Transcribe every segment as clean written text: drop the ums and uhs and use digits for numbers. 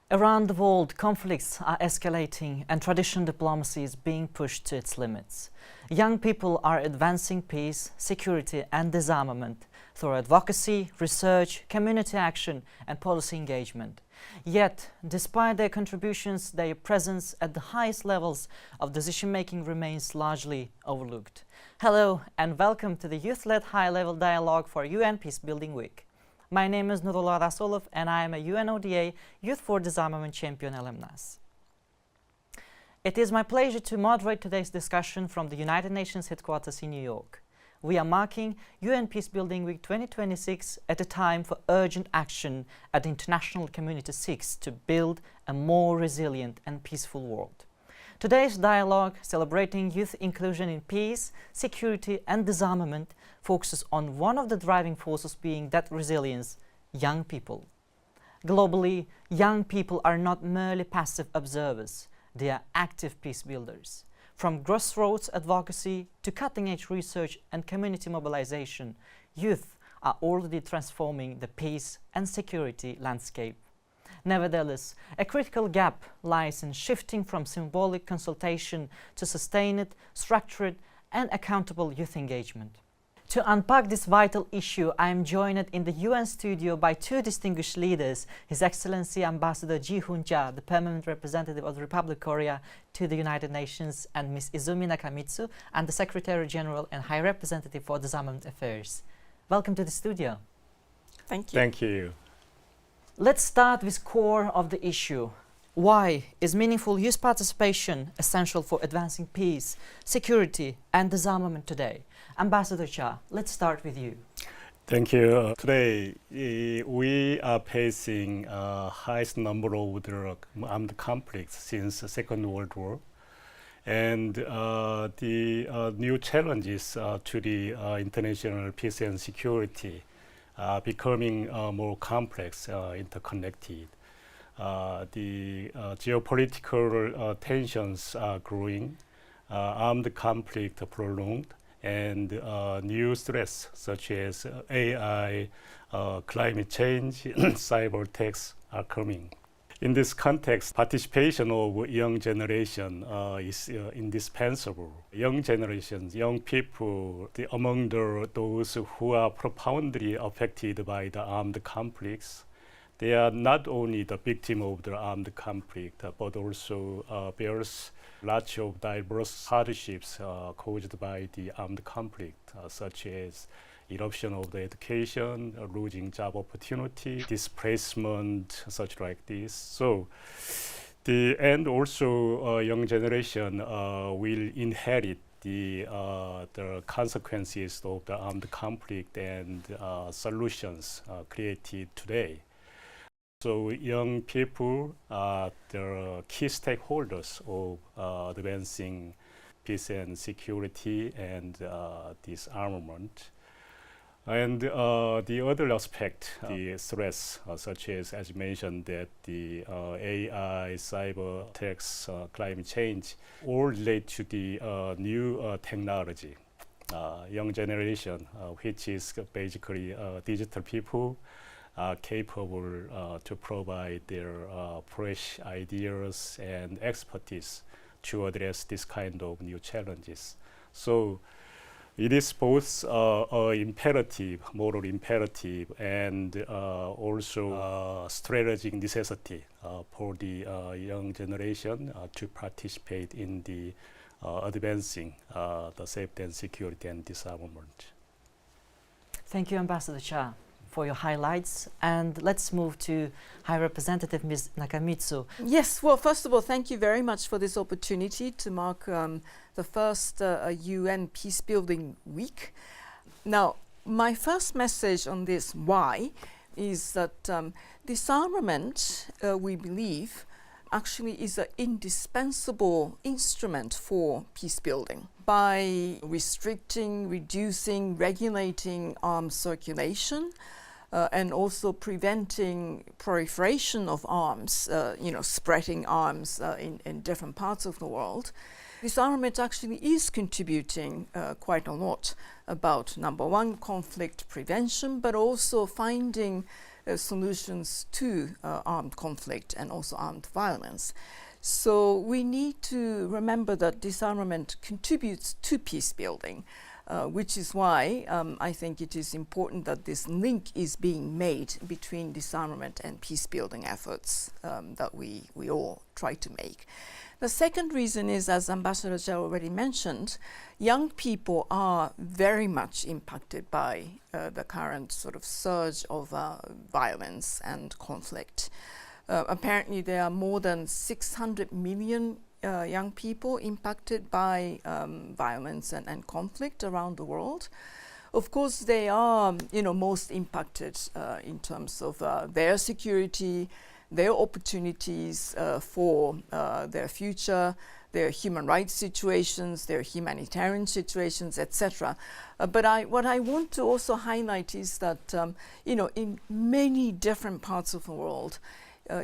Around the world, conflicts are escalating and traditional diplomacy is being pushed to its limits. Young people are advancing peace, security and disarmament through advocacy, research, community action and policy engagement. Yet, despite their contributions, their presence at the highest levels of decision-making remains largely overlooked. Hello and welcome to the Youth-led High-Level Dialogue for UN Peacebuilding Week. My name is Nurullo Rasulov and I am a UNODA Youth for Disarmament Champion alumnus. It is my pleasure to moderate today's discussion from the United Nations headquarters in New York. We are marking UN Peacebuilding Week 2026 at a time for urgent action as the international community seeks to build a more resilient and peaceful world. Today's dialogue, celebrating youth inclusion in peace, security and disarmament, focuses on one of the driving forces being that resilience, young people. Globally, young people are not merely passive observers, they are active peace builders. From grassroots advocacy to cutting-edge research and community mobilization, youth are already transforming the peace and security landscape. Nevertheless, a critical gap lies in shifting from symbolic consultation to sustained, structured and accountable youth engagement. To unpack this vital issue, I am joined in the UN studio by two distinguished leaders, His Excellency Ambassador Jihoon, the Permanent Representative of the Republic of Korea to the United Nations, and Ms. Izumi Nakamitsu, and the Secretary General and High Representative for Disarmament Affairs. Welcome to the studio. Thank you. Thank you. Let's start with core of the issue. Why is meaningful youth participation essential for advancing peace, security and disarmament today? Ambassador Cha, let's start with you. Thank you. Today, we are facing highest number of the armed conflicts since the Second World War. And the new challenges to the international peace and security becoming more complex, interconnected. The geopolitical tensions are growing, armed conflict prolonged, and new threats such as AI, climate change, cyber attacks are coming. In this context, participation of young generation is indispensable. Young generations, young people, among those who are profoundly affected by the armed conflicts, they are not only the victim of the armed conflict, but also bears lots of diverse hardships caused by the armed conflict, such as eruption of the education, losing job opportunity, displacement, such like this. So, and also young generation will inherit the consequences of the armed conflict and solutions created today. So young people are the key stakeholders of advancing peace and security and disarmament. And the other aspect, the threats, such as you mentioned, that the AI, cyber attacks, climate change, all relate to the new technology. Young generation, which is basically digital people, are capable to provide their fresh ideas and expertise to address this kind of new challenges. So it is both imperative, moral imperative, and also strategic necessity for the young generation to participate in the advancing the safety and security and disarmament. Thank you, Ambassador Cha, for your highlights. And let's move to High Representative Ms. Nakamitsu. Yes, well, first of all, thank you very much for this opportunity to mark the first UN Peacebuilding Week. Now, my first message on this why is that disarmament, we believe, actually is an indispensable instrument for peacebuilding. By restricting, reducing, regulating arms circulation, and also preventing proliferation of arms, spreading arms in different parts of the world, disarmament actually is contributing quite a lot about, number one, conflict prevention, but also finding solutions to armed conflict and also armed violence. So we need to remember that disarmament contributes to peace building, which is why I think it is important that this link is being made between disarmament and peace building efforts that we all try to make. The second reason is, as Ambassador Zhao already mentioned, young people are very much impacted by the current sort of surge of violence and conflict. Apparently there are more than 600 million young people impacted by violence and conflict around the world. Of course, they are, most impacted in terms of their security, their opportunities for their future, their human rights situations, their humanitarian situations, etc. But what I want to also highlight is that, in many different parts of the world,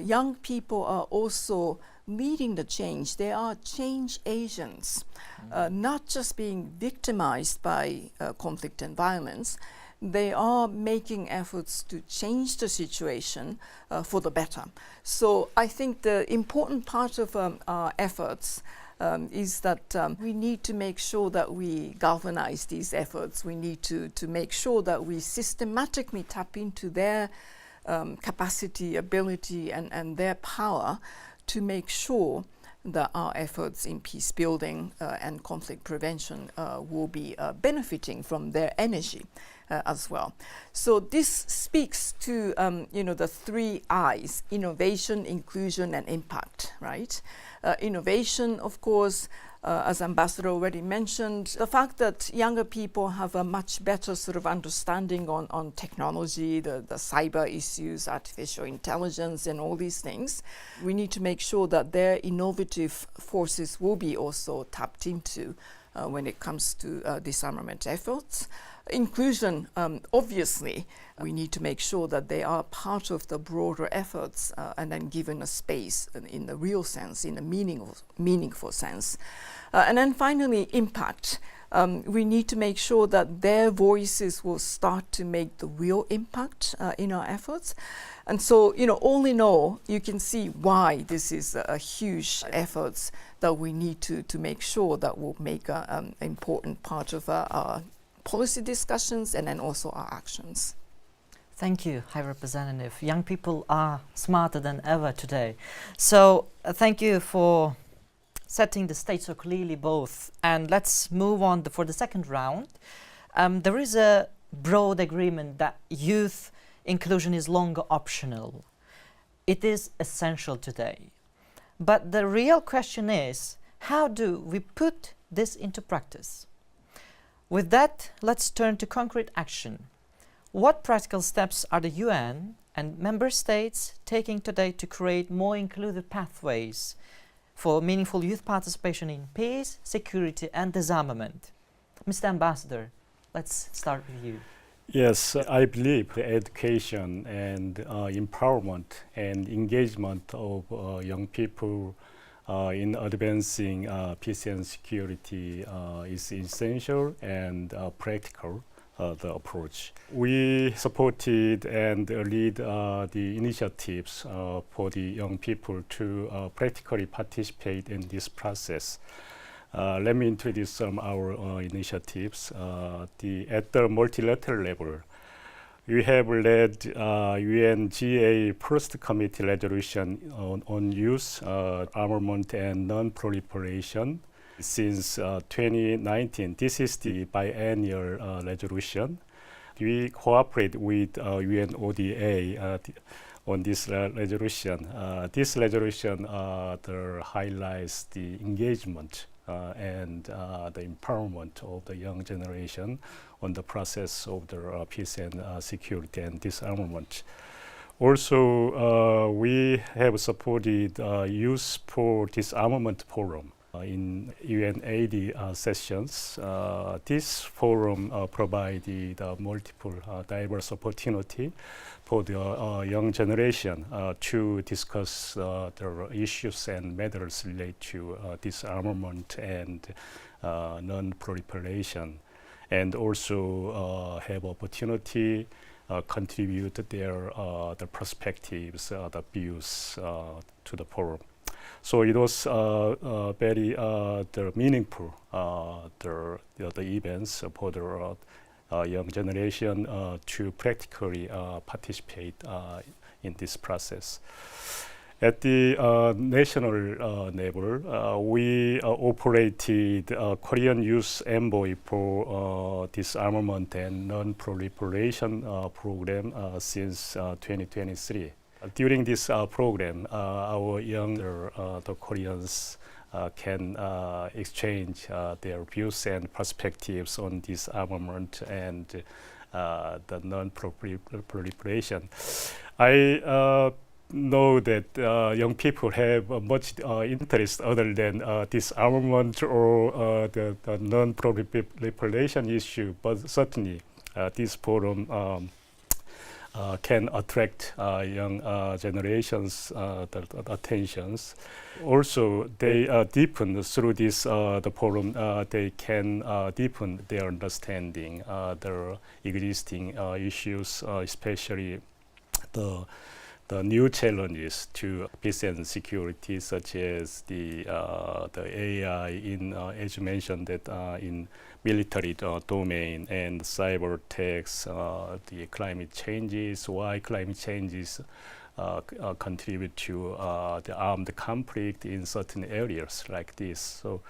young people are also leading the change. They are change agents, not just being victimized by conflict and violence. They are making efforts to change the situation for the better. So I think the important part of our efforts is that we need to make sure that we galvanize these efforts. We need to make sure that we systematically tap into their capacity, ability, and their power to make sure that our efforts in peace building and conflict prevention will be benefiting from their energy as well. So this speaks to the three I's: innovation, inclusion, and impact, right? Innovation, of course, as Ambassador already mentioned, the fact that younger people have a much better sort of understanding on technology, the cyber issues, artificial intelligence, and all these things. We need to make sure that their innovative forces will be also tapped into when it comes to disarmament efforts. Inclusion, obviously, we need to make sure that they are part of the broader efforts and then given a space in the real sense, in a meaningful sense. And then finally, impact. We need to make sure that their voices will start to make the real impact in our efforts. And so, all in all, you can see why this is a huge effort that we need to make sure that will make an important part of our policy discussions and then also our actions. Thank you, High Representative. Young people are smarter than ever today. So thank you for setting the stage so clearly both. And let's move on for the second round. There is a broad agreement that youth inclusion is longer optional. It is essential today. But the real question is, how do we put this into practice? With that, let's turn to concrete action. What practical steps are the UN and member states taking today to create more inclusive pathways for meaningful youth participation in peace, security, and disarmament? Mr. Ambassador, let's start with you. Yes, I believe the education and empowerment and engagement of young people in advancing peace and security is essential and practical, the approach. We supported and lead the initiatives for the young people to practically participate in this process. Let me introduce some of our initiatives. At the multilateral level, we have led UNGA First Committee resolution on youth, armament, and non-proliferation since 2019. This is the biennial resolution. We cooperate with UNODA on this resolution. This resolution highlights the engagement and the empowerment of the young generation on the process of the peace and security and disarmament. Also, we have supported Youth for Disarmament Forum in UNAID sessions. This forum provided multiple diverse opportunity for the young generation to discuss the issues and matters related to disarmament and non-proliferation, and also have opportunity contribute their the perspectives, the views to the forum. So it was very the meaningful the events for the young generation to practically participate in this process. At the national level, we operated Korean Youth Envoy for Disarmament and Non-Proliferation program since 2023. During this program, our younger the Koreans can exchange their views and perspectives on disarmament and the non-proliferation. I know that young people have much interest other than disarmament or the non-proliferation issue, but certainly this forum can attract young generations' the attentions. Also, they deepen through this the forum. They can deepen their understanding the existing issues, especially the new challenges to peace and security, such as the AI in, as you mentioned, that in military domain and cyber attacks, the climate changes, why climate changes contribute to the armed conflict in certain areas like this. So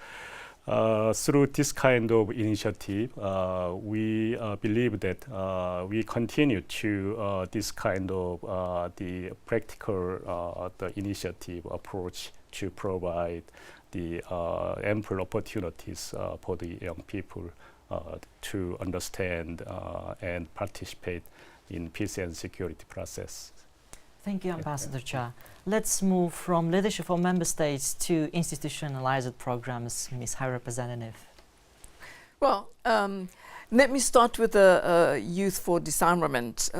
through this kind of initiative, we believe that we continue to this kind of the practical the initiative approach to provide the ample opportunities for the young people to understand and participate in peace and security process. Thank you, Ambassador Cha. Let's move from leadership of member states to institutionalized programs, Ms. High Representative. Well, let me start with the Youth for Disarmament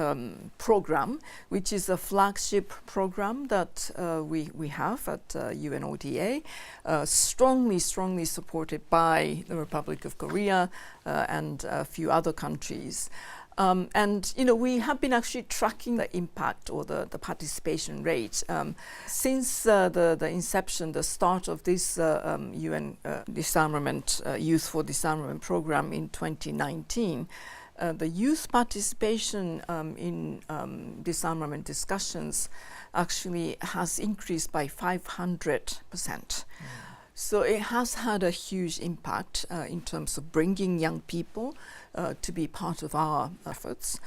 program, which is a flagship program that we have at UNODA, strongly supported by the Republic of Korea and a few other countries. And we have been actually tracking the impact or the participation rate since the inception, the start of this UN disarmament Youth for Disarmament program in 2019. The youth participation in disarmament discussions actually has increased by 500%. So it has had a huge impact in terms of bringing young people to be part of our efforts.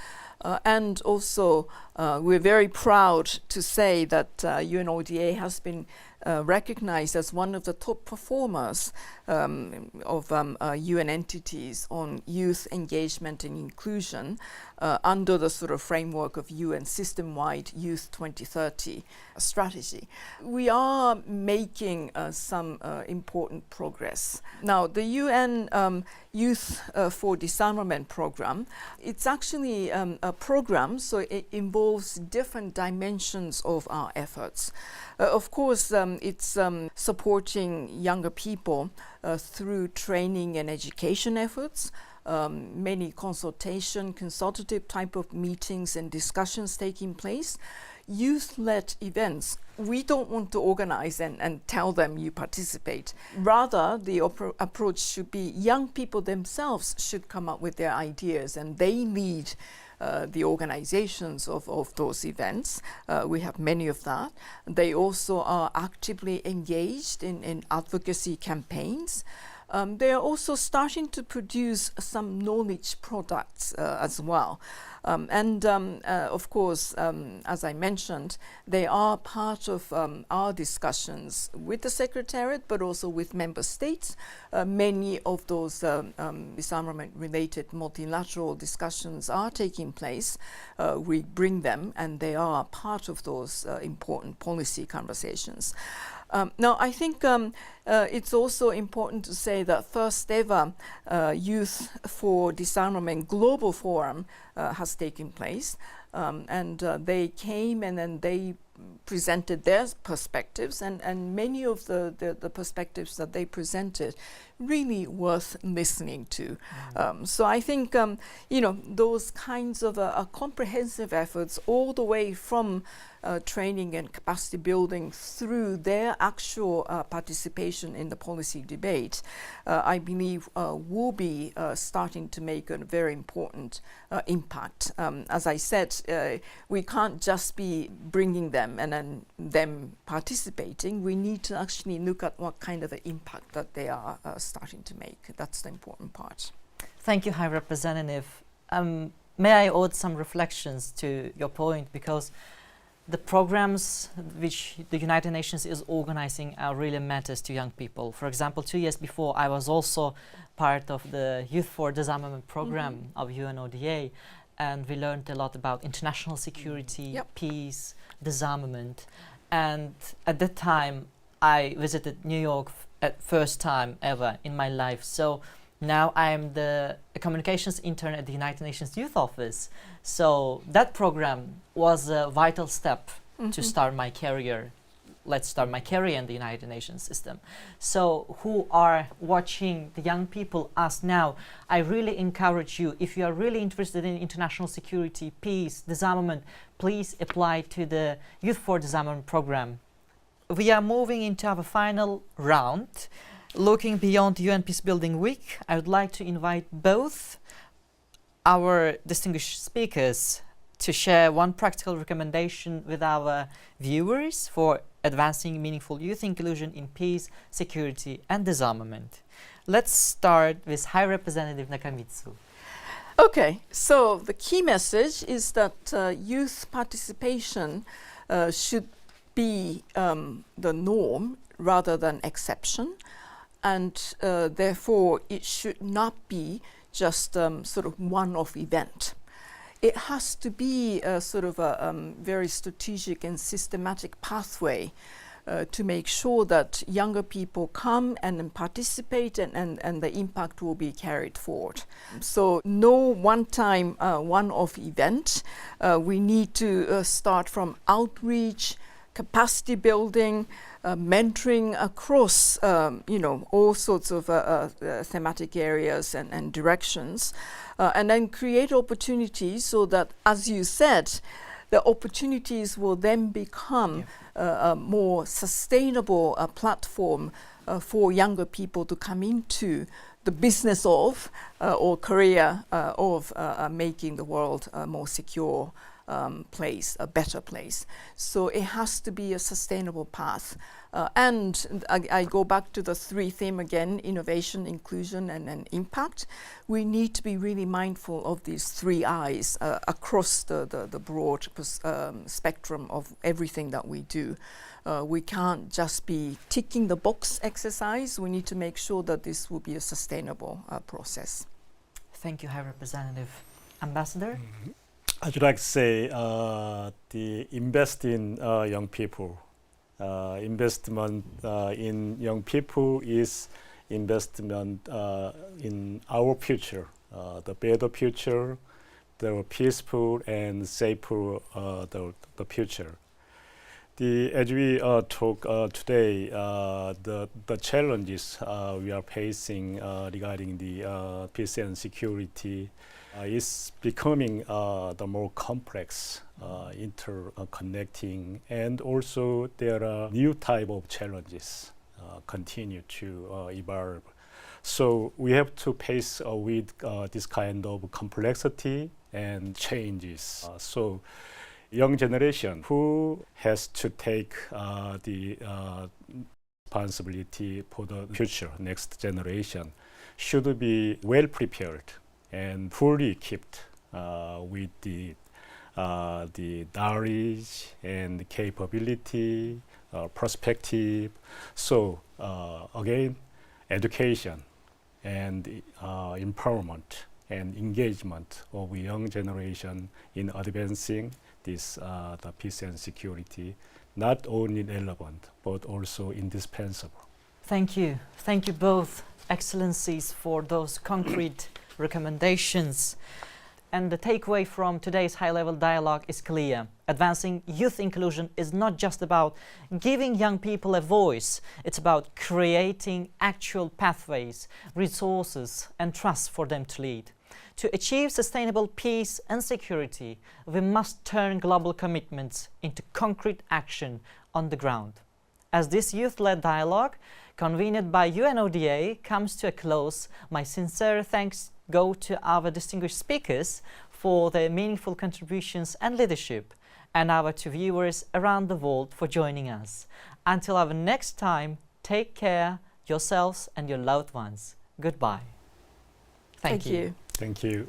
And also, we're very proud to say that UNODA has been recognized as one of the top performers of UN entities on youth engagement and inclusion under the sort of framework of UN system-wide Youth 2030 strategy. We are making some important progress. Now, the UN Youth for Disarmament program, it's actually a program, so it involves different dimensions of our efforts. Of course, it's supporting younger people through training and education efforts, many consultative type of meetings and discussions taking place, youth-led events. We don't want to organize and tell them you participate. Rather, the approach should be young people themselves should come up with their ideas and they lead the organizations of those events. We have many of that. They also are actively engaged in advocacy campaigns. They are also starting to produce some knowledge products as well. Of course, as I mentioned, they are part of our discussions with the Secretariat, but also with member states. Many of those disarmament-related multilateral discussions are taking place. We bring them, and they are part of those important policy conversations. Now, I think it's also important to say that first ever Youth for Disarmament Global Forum has taken place. They came and then they presented their perspectives, and many of the perspectives that they presented really worth listening to. So I think those kinds of comprehensive efforts, all the way from training and capacity building through their actual participation in the policy debate, I believe will be starting to make a very important impact. As I said, we can't just be bringing them and then them participating. We need to actually look at what kind of an impact that they are starting to make. That's the important part. Thank you, High Representative. May I add some reflections to your point, because the programs which the United Nations is organizing really matters to young people. For example, 2 years before, I was also part of the Youth for Disarmament program of UNODA, and we learned a lot about international security, peace, disarmament. And at that time, I visited New York at first time ever in my life. So now I am the communications intern at the United Nations Youth Office. So that program was a vital step to start my career. Let's start my career in the United Nations system. So who are watching the young people, us now, I really encourage you, if you are really interested in international security, peace, disarmament, please apply to the Youth for Disarmament program. We are moving into our final round. Looking beyond UN Peacebuilding Week, I would like to invite both our distinguished speakers to share one practical recommendation with our viewers for advancing meaningful youth inclusion in peace, security, and disarmament. Let's start with High Representative Nakamitsu. Okay, so the key message is that youth participation should be the norm rather than exception, and therefore it should not be just sort of one-off event. It has to be a sort of a very strategic and systematic pathway to make sure that younger people come and then participate, and the impact will be carried forward. So no one-time, one-off event. We need to start from outreach, capacity building, mentoring across all sorts of thematic areas and directions, and then create opportunities so that, as you said, the opportunities will then become a more sustainable platform for younger people to come into the business of or career of making the world a more secure place, a better place. So it has to be a sustainable path. And I go back to the three themes again: innovation, inclusion, and impact. We need to be really mindful of these three I's across the broad spectrum of everything that we do. We can't just be ticking the box exercise. We need to make sure that this will be a sustainable process. Thank you, High Representative. Ambassador? I'd like to say the invest in young people. Investment in young people is investment in our future, the better future, the peaceful and safer the future. As we talk today, the challenges we are facing regarding the peace and security is becoming the more complex, interconnecting, and also there are new type of challenges continue to evolve. So we have to face with this kind of complexity and changes. So young generation who has to take the responsibility for the future, next generation, should be well prepared and fully equipped with the knowledge and capability, perspective. So again, education and empowerment and engagement of young generation in advancing this the peace and security, not only relevant but also indispensable. Thank you. Thank you both, Excellencies, for those concrete recommendations. And the takeaway from today's high-level dialogue is clear. Advancing youth inclusion is not just about giving young people a voice. It's about creating actual pathways, resources, and trust for them to lead. To achieve sustainable peace and security, we must turn global commitments into concrete action on the ground. As this youth-led dialogue, convened by UNODA, comes to a close, my sincere thanks go to our distinguished speakers for their meaningful contributions and leadership, and our two viewers around the world for joining us. Until our next time, take care yourselves and your loved ones. Goodbye. Thank you. Thank you.